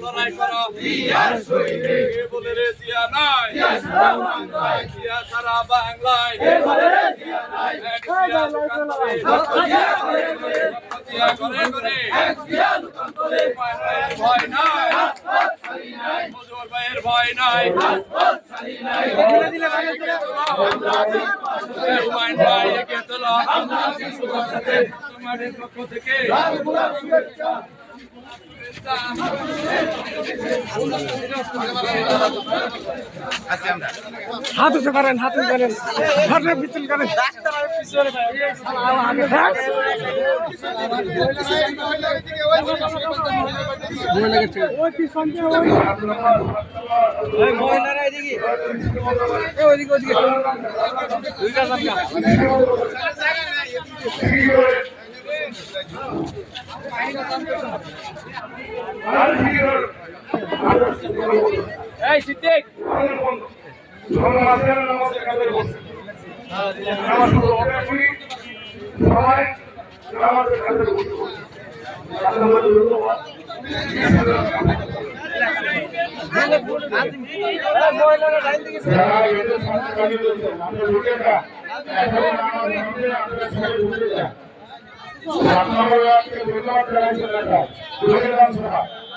লড়াই করো বলে রে জিয়া নাই সারা বাংলায় ভয় নাই মজুর ভাইয়ের ভয় নাই তোমাদের পক্ষ থেকে হাত উঠে করেন হাত উঠে করেন হাতের পিছন করেন এই সিদ্দিক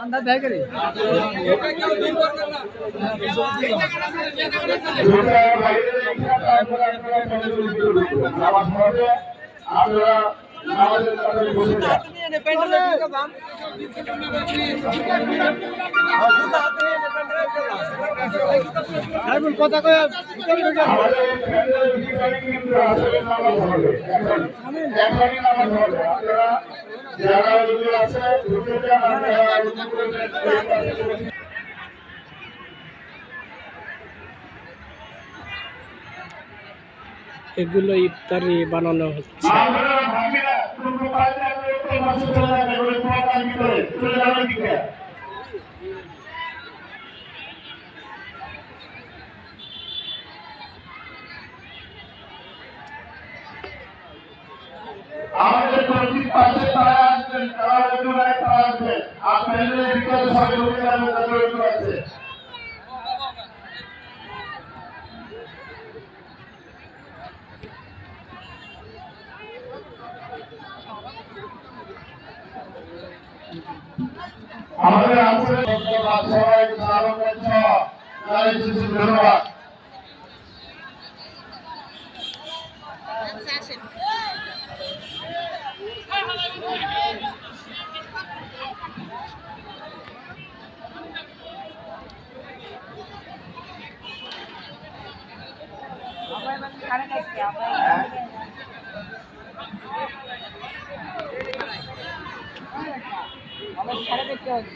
अंदाज है करे কথা কয় এগুলো ইফতারি বানানো হচ্ছে আমাদের পরিচিত পাশে তারা আসবেন তারা আসবেন আপনাদের ভিতরে সবাই ঢুকে যাবেন তাদের আছে আমাদের আসলে সবাই ধন্যবাদ আমার সারা দেখতে হবে